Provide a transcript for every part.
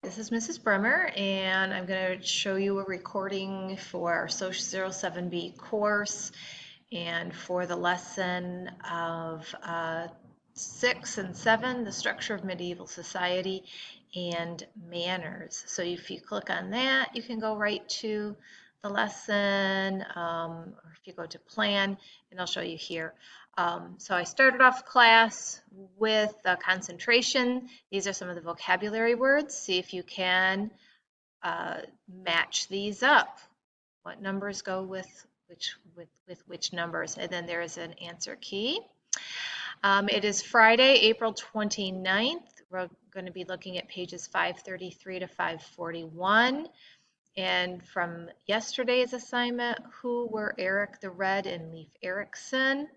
This is Mrs. Bremer, and I'm going to show you a recording for our Social 07B course and for the lesson of 6 and 7, the structure of medieval society and manners. So if you click on that, you can go right to the lesson, or if you go to plan, and I'll show you here. So I started off class with concentration. These are some of the vocabulary words. See if you can match these up. What numbers go with which numbers? And then there is an answer key. It is Friday, April 29th. We're going to be looking at pages 533 to 541. And from yesterday's assignment, who were Eric the Red and Leif Erikson?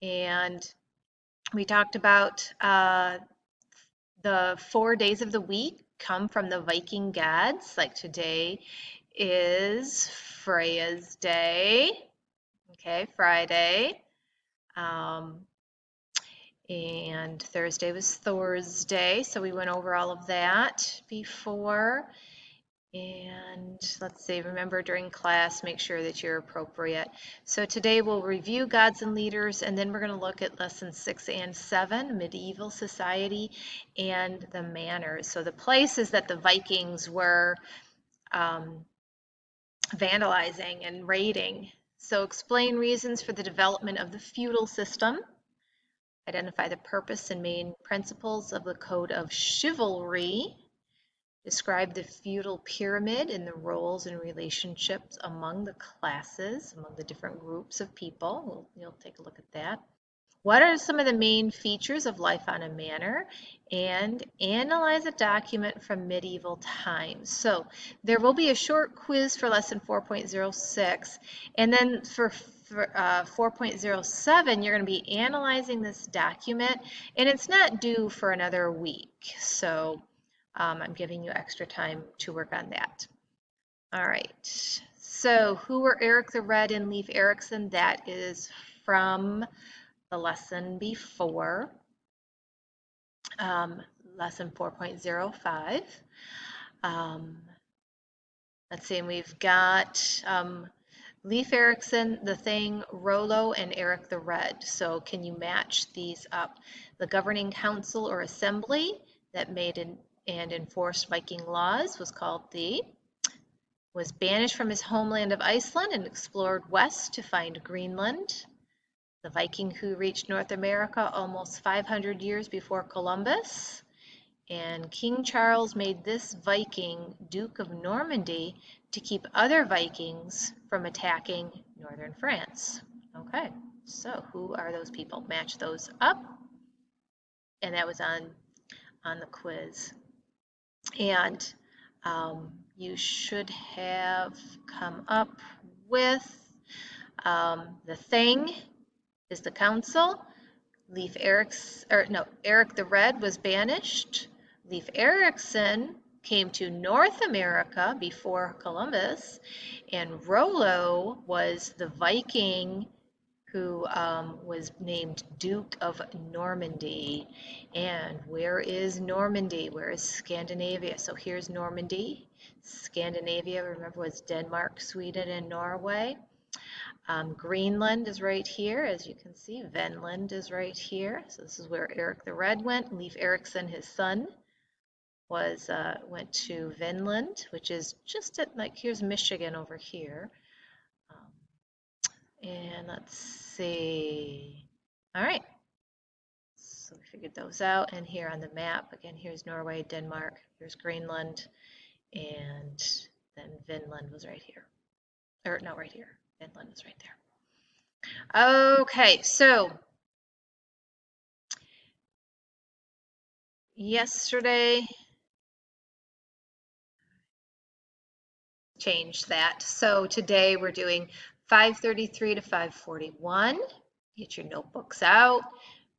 And we talked about the 4 days of the week come from the Viking gods. Like today is Freya's day, okay, Friday. And Thursday was Thor's day, so we went over all of that before. And let's see, remember during class, make sure that you're appropriate. So today we'll review gods and leaders, and then we're going to look at lessons 6 and 7, medieval society and the manners. So the places that the Vikings were vandalizing and raiding. So explain reasons for the development of the feudal system. Identify the purpose and main principles of the code of chivalry. Describe the feudal pyramid and the roles and relationships among the classes, among the different groups of people. You'll take a look at that. What are some of the main features of life on a manor? And analyze a document from medieval times. So there will be a short quiz for lesson 4.06, and then for 4.07, you're going to be analyzing this document, and it's not due for another week. So I'm giving you extra time to work on that. All right, so who were Eric the Red and Leif Erikson? That is from the lesson before, lesson 4.05. Let's see, and we've got Leif Erikson, the Thing, Rollo, and Eric the Red. So can you match these up? The governing council or assembly that made and enforced Viking laws was banished from his homeland of Iceland and explored west to find Greenland. The Viking who reached North America almost 500 years before Columbus. And King Charles made this Viking Duke of Normandy to keep other Vikings from attacking northern France. Okay, so who are those people? Match those up. And that was on the quiz. And you should have come up with the Thing is the council. Eric the Red was banished. Leif Erikson came to North America before Columbus, and Rollo was the Viking who was named Duke of Normandy. And where is Normandy? Where is Scandinavia? So here's Normandy. Scandinavia, remember, was Denmark, Sweden, and Norway. Greenland is right here, as you can see. Vinland is right here. So this is where Eric the Red went. Leif Erikson, his son, went to Vinland, which is just at, like, here's Michigan over here. And let's see. All right. So we figured those out. And here on the map, again, here's Norway, Denmark, here's Greenland, and then Vinland was right here. Or no, right here. Vinland is right there. Okay, so yesterday, changed that. So today we're doing 533 to 541. Get your notebooks out,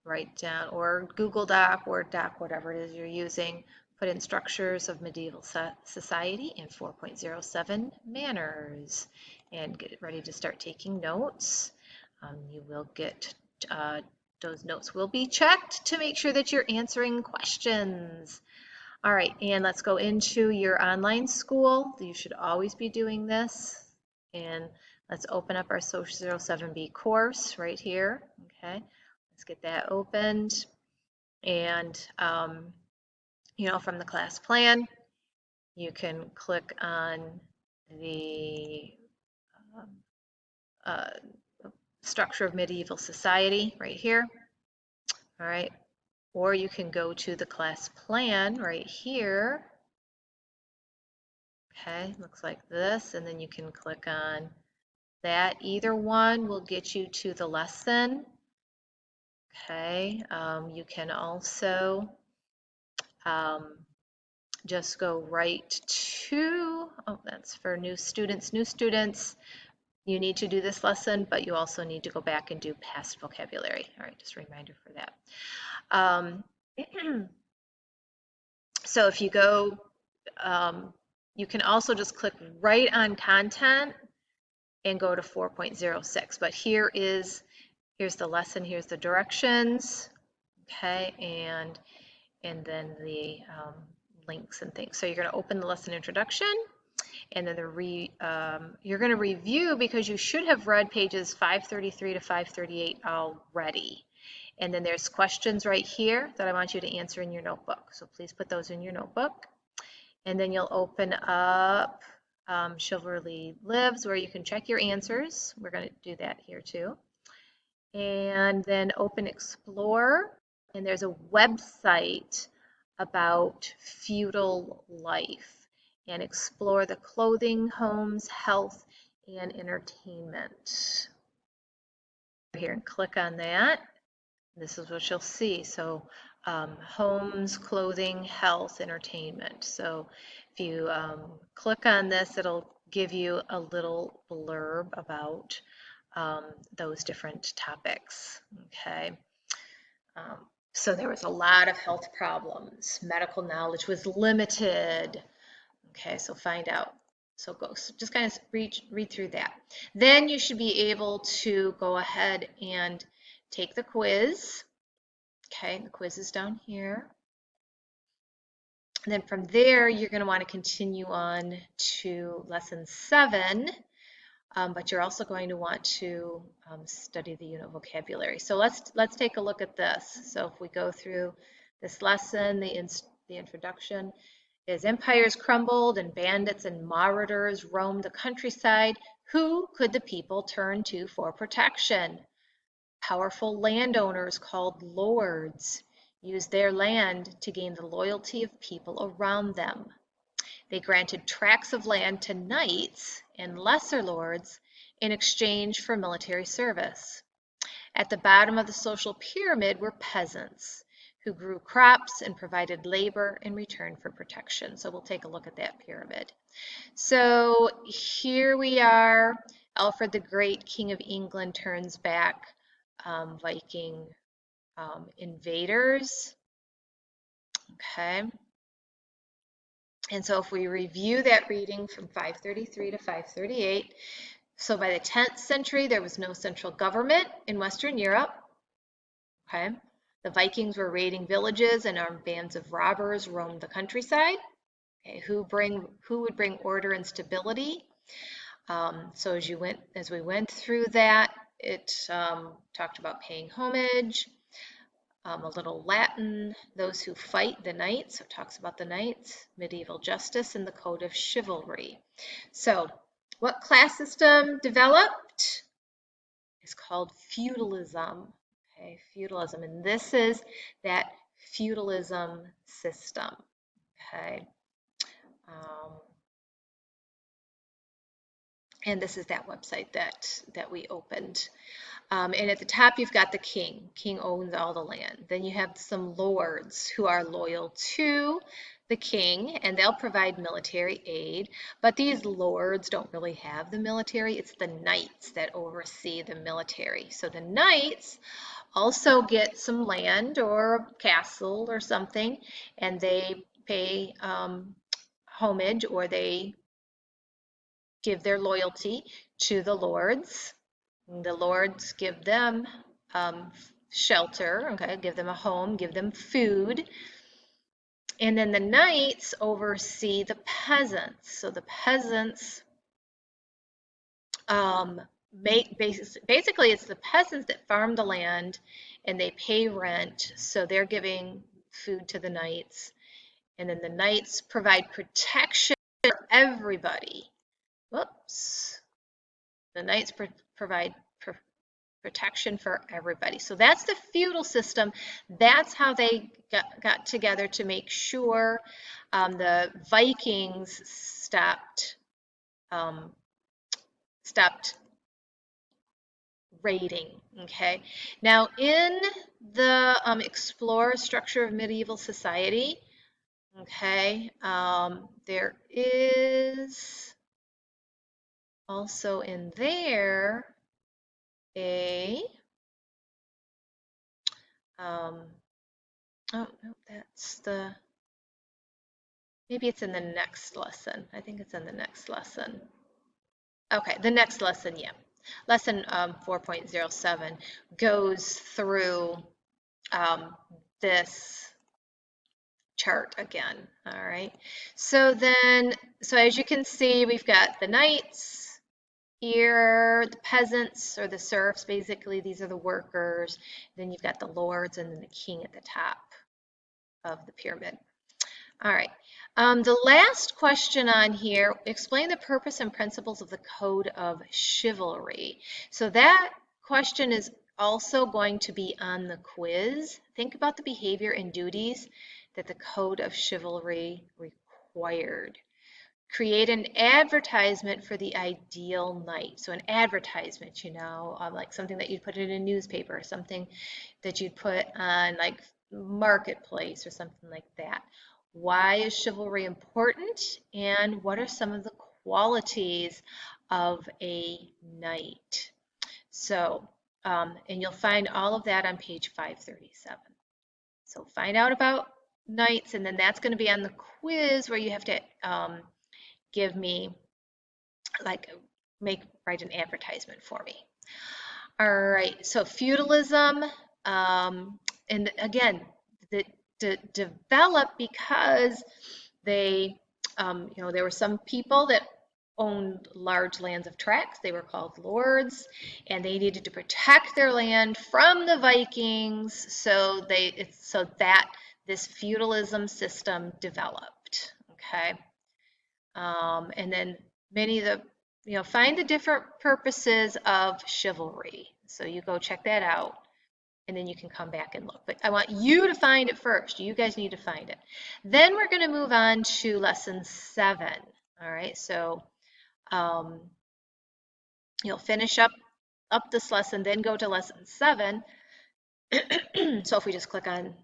write down, or Google Doc, Word Doc, whatever it is you're using. Put in structures of medieval society and 4.07 manners, and get ready to start taking notes. You will get, those notes will be checked to make sure that you're answering questions. All right, and let's go into your online school. You should always be doing this. And let's open up our Social 07B course right here. Okay, let's get that opened. And, from the class plan, you can click on the um, uh, structure of medieval society right here. All right, or you can go to the class plan right here. Okay, looks like this, and then you can click on that. Either one will get you to the lesson. Okay, you can also just go right to, oh, that's for new students. New students, you need to do this lesson, but you also need to go back and do past vocabulary. All right, just a reminder for that. So if you go, you can also just click right on content and go to 4.06. But here's the lesson, here's the directions, okay, and then the links and things. So you're going to open the lesson introduction, and then you're going to review, because you should have read pages 533 to 538 already. And then there's questions right here that I want you to answer in your notebook. So please put those in your notebook. And then you'll open up Chivalry Lives, where you can check your answers. We're going to do that here too. And then open Explore, and there's a website about feudal life, and explore the clothing, homes, health, and entertainment. Here, and click on that. This is what you'll see. So homes, clothing, health, entertainment. So if you click on this, it'll give you a little blurb about those different topics. Okay. So there was a lot of health problems. Medical knowledge was limited. Okay, so find out. So just kind of read through that. Then you should be able to go ahead and take the quiz. Okay, the quiz is down here. And then from there, you're going to want to continue on to lesson 7, but you're also going to want to study the unit vocabulary. So let's take a look at this. So if we go through this lesson, the introduction is: empires crumbled and bandits and marauders roamed the countryside. Who could the people turn to for protection? Powerful landowners called lords used their land to gain the loyalty of people around them. They granted tracts of land to knights and lesser lords in exchange for military service. At the bottom of the social pyramid were peasants who grew crops and provided labor in return for protection. So we'll take a look at that pyramid. So here we are. Alfred the Great, King of England, turns back Viking invaders. Okay. And so if we review that reading from 533 to 538, so by the 10th century, there was no central government in Western Europe. Okay. The Vikings were raiding villages, and armed bands of robbers roamed the countryside. Okay. Who would bring order and stability? So as we went through that, it talked about paying homage, a little Latin, those who fight, the knights, so it talks about the knights, medieval justice, and the code of chivalry. So what class system developed is called feudalism. Okay, feudalism, and this is that feudalism system. Okay. And this is that website that we opened. And at the top, you've got the king. King owns all the land. Then you have some lords who are loyal to the king, and they'll provide military aid. But these lords don't really have the military. It's the knights that oversee the military. So the knights also get some land or a castle or something, and they pay homage, or they give their loyalty to the lords. The lords give them shelter, okay, give them a home, give them food, And then the knights oversee the peasants. So the peasants basically it's the peasants that farm the land and they pay rent. So they're giving food to the knights. And then the knights provide protection for everybody. Whoops. The knights provide protection for everybody. So that's the feudal system. That's how they got together to make sure the Vikings stopped raiding. Okay. Now in the explorer structure of medieval society, okay, there is also in there a oh no, that's the, maybe it's in the next lesson. I think it's in the next lesson. Okay, the next lesson, yeah. Lesson 4.07 goes through this chart again. All right. So then, so as you can see, we've got the knights here, the peasants or the serfs, basically these are the workers. Then you've got the lords and then the king at the top of the pyramid. All right. The last question on here, explain the purpose and principles of the Code of Chivalry. So that question is also going to be on the quiz. Think about the behavior and duties that the Code of Chivalry required. Create an advertisement for the ideal knight. So an advertisement, you know, like something that you'd put in a newspaper, something that you'd put on like Marketplace or something like that. Why is chivalry important, and what are some of the qualities of a knight? So, and you'll find all of that on page 537. So find out about knights, and then that's going to be on the quiz where you have to give me, like, write an advertisement for me. All right, so feudalism, and again, developed because they, you know, there were some people that owned large lands of tracts. They were called lords, and they needed to protect their land from the Vikings. So that this feudalism system developed. Okay, and then many of the, you know, find the different purposes of chivalry. So you go check that out, and then you can come back and look. But I want you to find it first. You guys need to find it. Then we're going to move on to lesson 7. All right, so you'll finish up this lesson, then go to lesson 7. So if we just click on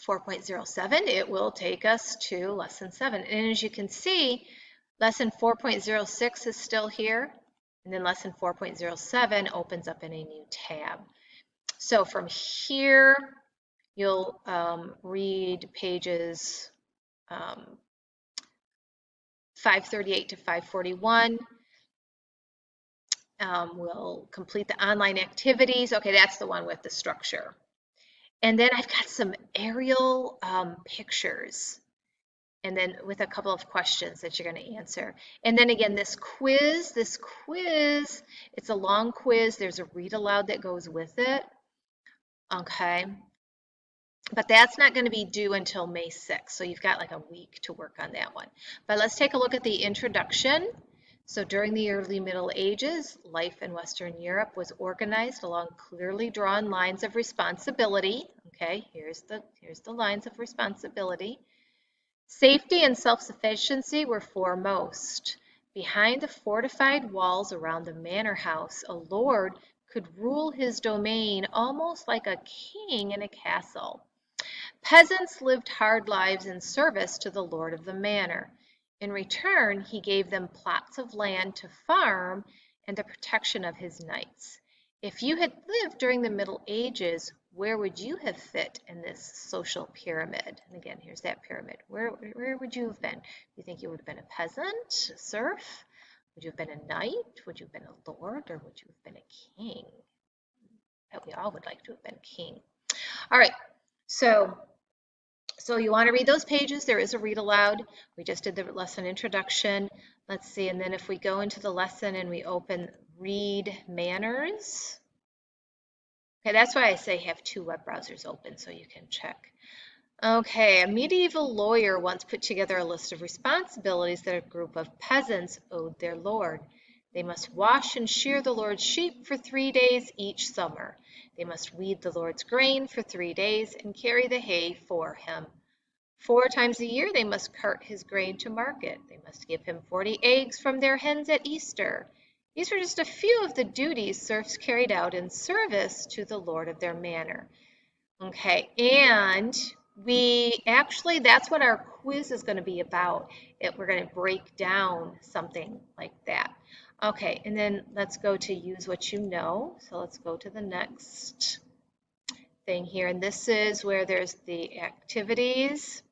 4.07, it will take us to lesson 7. And as you can see, lesson 4.06 is still here, and then lesson 4.07 opens up in a new tab. So from here, you'll read pages 538 to 541. We'll complete the online activities. Okay, that's the one with the structure. And then I've got some aerial pictures, and then with a couple of questions that you're going to answer. And then again, this quiz, it's a long quiz. There's a read aloud that goes with it. Okay. But that's not going to be due until May 6th. So you've got like a week to work on that one. But let's take a look at the introduction. So during the early Middle Ages, life in Western Europe was organized along clearly drawn lines of responsibility. Okay, here's the lines of responsibility. Safety and self-sufficiency were foremost. Behind the fortified walls around the manor house, a lord could rule his domain almost like a king in a castle. Peasants lived hard lives in service to the lord of the manor. In return, he gave them plots of land to farm and the protection of his knights. If you had lived during the Middle Ages, where would you have fit in this social pyramid? And again, here's that pyramid. Where would you have been? Do you think you would have been a peasant, a serf? Would you have been a knight? Would you have been a lord? Or would you have been a king? We all would like to have been a king. All right, so So you want to read those pages. There is a read aloud. We just did the lesson introduction. Let's see, and then if we go into the lesson and we open read manners. Okay, that's why I say have two web browsers open so you can check. Okay, a medieval lawyer once put together a list of responsibilities that a group of peasants owed their lord. They must wash and shear the lord's sheep for 3 days each summer. They must weed the lord's grain for 3 days and carry the hay for him. 4 times a year they must cart his grain to market. They must give him 40 eggs from their hens at Easter. These were just a few of the duties serfs carried out in service to the lord of their manor. Okay, and that's what our quiz is going to be about. We're going to break down something like that. Okay, and then let's go to use what you know. So let's go to the next thing here. And this is where there's the activities.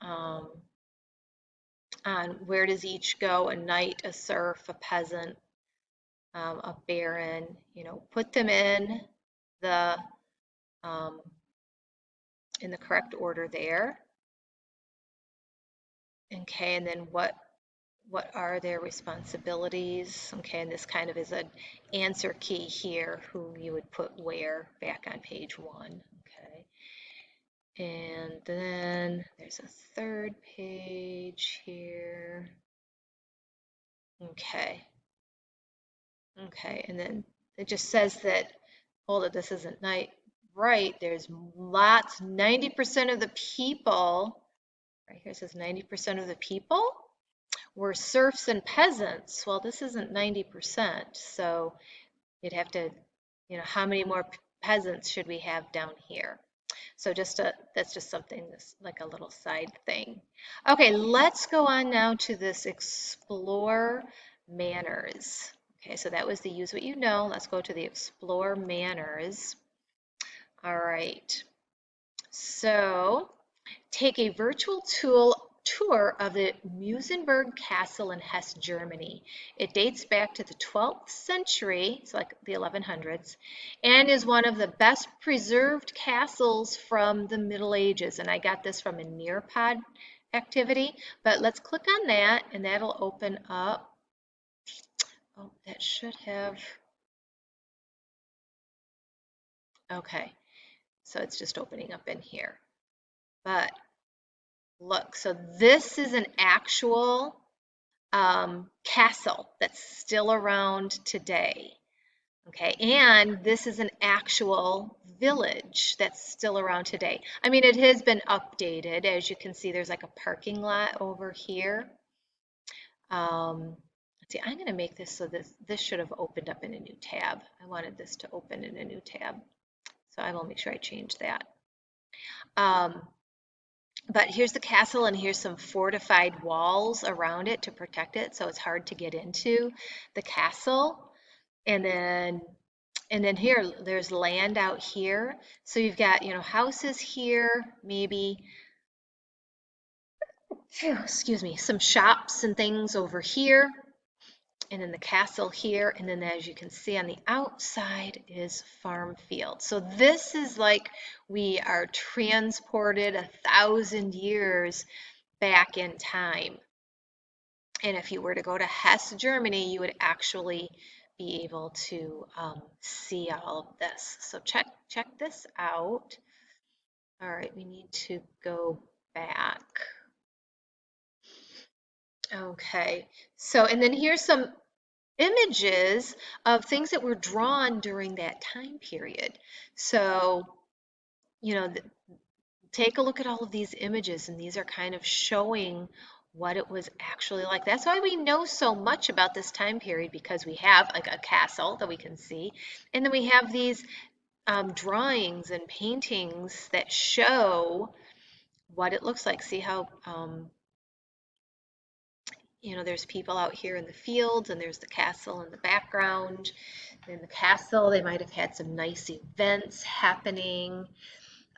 On where does each go? A knight, a serf, a peasant, a baron. Put them the um, in the correct order there. Okay, and then what are their responsibilities? Okay, and this kind of is an answer key here, whom you would put where back on page 1. Okay, and then there's a third page here. Okay, and then it just says that, hold it, this isn't right. There's lots, 90% of the people, right here it says 90% of the people were serfs and peasants. Well, this isn't 90%, so you'd have to, how many more peasants should we have down here? So that's just something that's like a little side thing. Okay, let's go on now to this explore manners. Okay, so that was the use what you know. Let's go to the explore manners. All right, so take a virtual tour of the Musenberg Castle in Hesse, Germany. It dates back to the 12th century, it's like the 1100s, and is one of the best preserved castles from the Middle Ages. And I got this from a Nearpod activity, but let's click on that and that'll open up. Oh, that should have, okay, so it's just opening up in here. But look, so this is an actual castle that's still around today. Okay, and this is an actual village that's still around today. I mean, it has been updated. As you can see, there's like a parking lot over here. Let's see, I'm going to make this so this should have opened up in a new tab. I wanted this to open in a new tab. So I will make sure I change that. But here's the castle, and here's some fortified walls around it to protect it, so it's hard to get into the castle. And then here, there's land out here. So you've got, houses here, maybe, excuse me, some shops and things over here, and then the castle here, and then as you can see on the outside is farm field. So this is like we are transported 1,000 years back in time. And if you were to go to Hesse, Germany, you would actually be able to see all of this. So check this out. All right, we need to go back. Okay, so and then here's some images of things that were drawn during that time period. So, take a look at all of these images, and these are kind of showing what it was actually like. That's why we know so much about this time period, because we have like a castle that we can see, and then we have these drawings and paintings that show what it looks like. See how there's people out here in the fields, and there's the castle in the background. In the castle, they might have had some nice events happening.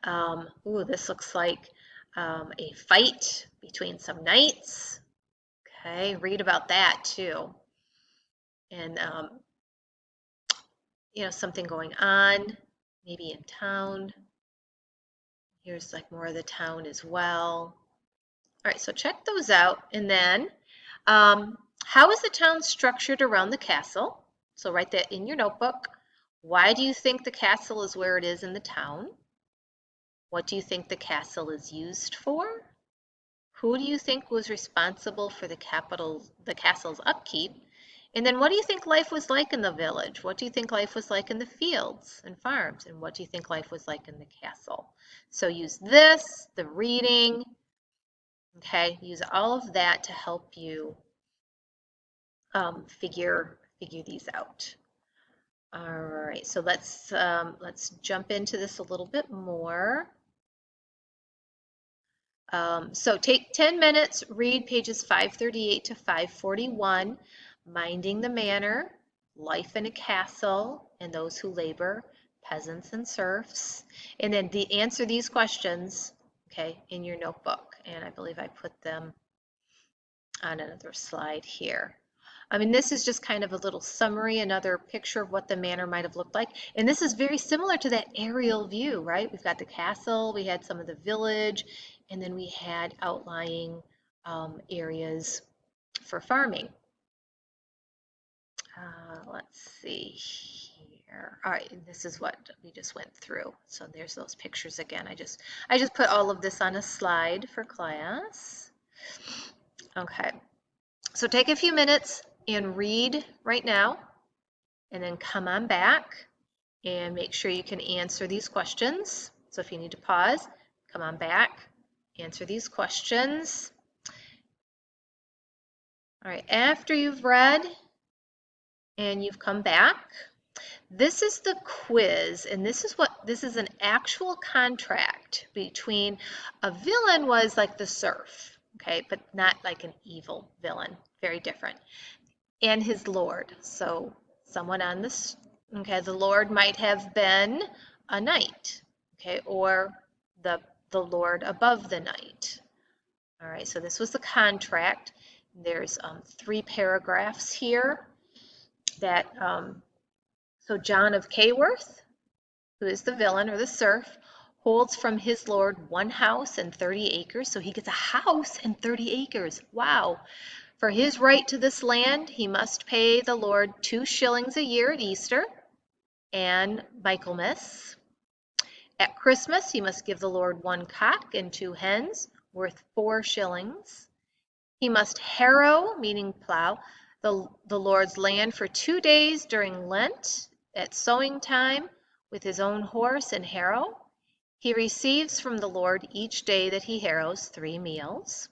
Ooh, this looks like a fight between some knights. Okay, read about that too. And, something going on, maybe in town. Here's like more of the town as well. All right, so check those out. And then, how is the town structured around the castle? So write that in your notebook. Why do you think the castle is where it is in the town? What do you think the castle is used for? Who do you think was responsible for the castle's upkeep? And then what do you think life was like in the village? What do you think life was like in the fields and farms? And what do you think life was like in the castle? So use this, the reading, okay? Use all of that to help you figure these out. All right, so let's jump into this a little bit more. So take 10 minutes, read pages 538 to 541, Minding the Manor, Life in a Castle, and Those Who Labor, Peasants and Serfs. And then answer these questions, okay, in your notebook. And I believe I put them on another slide here. I mean, this is just kind of a little summary, another picture of what the manor might have looked like. And this is very similar to that aerial view, right? We've got the castle, we had some of the village, and then we had outlying areas for farming. Let's see here. All right, this is what we just went through. So there's those pictures again. I just put all of this on a slide for class. Okay, so take a few minutes and read right now, and then come on back and make sure you can answer these questions. So if you need to pause, come on back, answer these questions. All right, after you've read and you've come back, this is the quiz, and this is an actual contract between a villain was like the serf, okay, but not like an evil villain, very different, and his lord. So someone on this, okay, the lord might have been a knight, okay, or the lord above the knight. All right, so this was the contract. There's 3 paragraphs here that, so John of Kayworth, who is the villain or the serf, holds from his lord 1 house and 30 acres. So he gets a house and 30 acres. Wow. For his right to this land, he must pay the lord 2 shillings a year at Easter and Michaelmas. At Christmas, he must give the lord 1 cock and 2 hens, worth 4 shillings. He must harrow, meaning plow, the lord's land for 2 days during Lent at sowing time with his own horse and harrow. He receives from the Lord each day that he harrows 3 meals.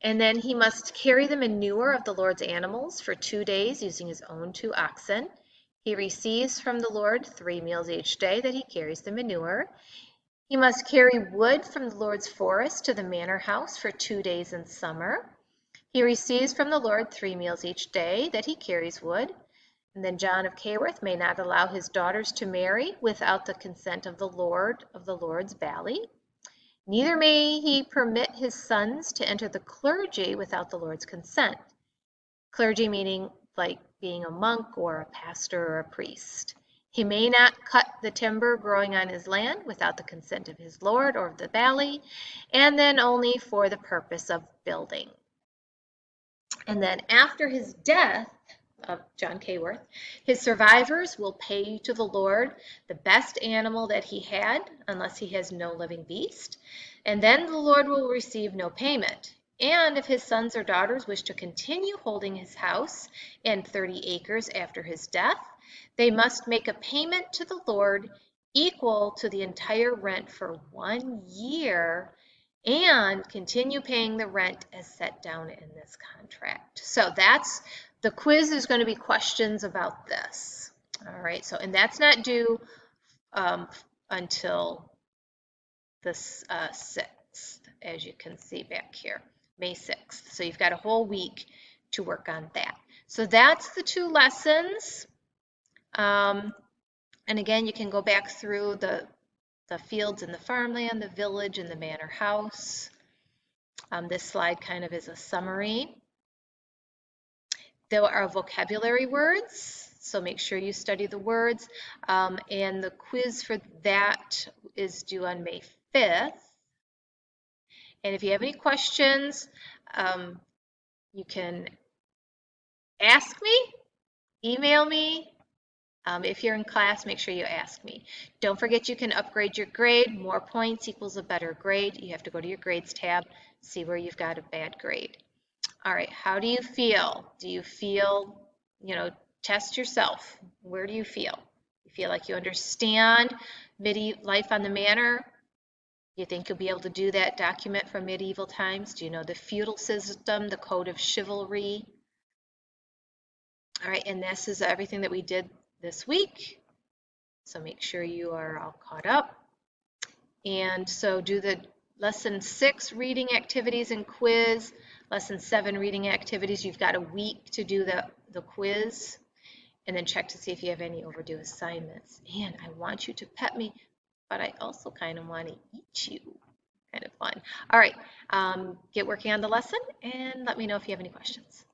And then he must carry the manure of the Lord's animals for 2 days using his own 2 oxen. He receives from the Lord 3 meals each day that he carries the manure. He must carry wood from the Lord's forest to the manor house for 2 days in summer. He receives from the Lord 3 meals each day that he carries wood. And then John of Kayworth may not allow his daughters to marry without the consent of the Lord's valley. Neither may he permit his sons to enter the clergy without the Lord's consent. Clergy meaning like being a monk or a pastor or a priest. He may not cut the timber growing on his land without the consent of his lord or of the valley, and then only for the purpose of building. And then after his death of John Kayworth, his survivors will pay to the Lord the best animal that he had, unless he has no living beast, and then the Lord will receive no payment. And if his sons or daughters wish to continue holding his house and 30 acres after his death, they must make a payment to the Lord equal to the entire rent for 1 year and continue paying the rent as set down in this contract. So that's the quiz. Is going to be questions about this. All right, so and that's not due until the 6th, as you can see back here, May 6th. So you've got a whole week to work on that. So that's the 2 lessons. And again, you can go back through the fields and the farmland, the village and the manor house. This slide kind of is a summary. There are vocabulary words, so make sure you study the words. And the quiz for that is due on May 5th. And if you have any questions, you can ask me, email me. If you're in class, make sure you ask me. Don't forget you can upgrade your grade. More points equals a better grade. You have to go to your grades tab, see where you've got a bad grade. All right, how do you feel? Do you feel, test yourself. Where do you feel? You feel like you understand life on the manor? You think you'll be able to do that document from medieval times? Do you know the feudal system, the code of chivalry? All right, and this is everything that we did this week. So make sure you are all caught up. And so do the lesson 6 reading activities and quiz, lesson 7 reading activities. You've got a week to do the quiz, and then check to see if you have any overdue assignments. And I want you to pet me, but I also kind of want to eat you. Kind of fun. All right, get working on the lesson and let me know if you have any questions.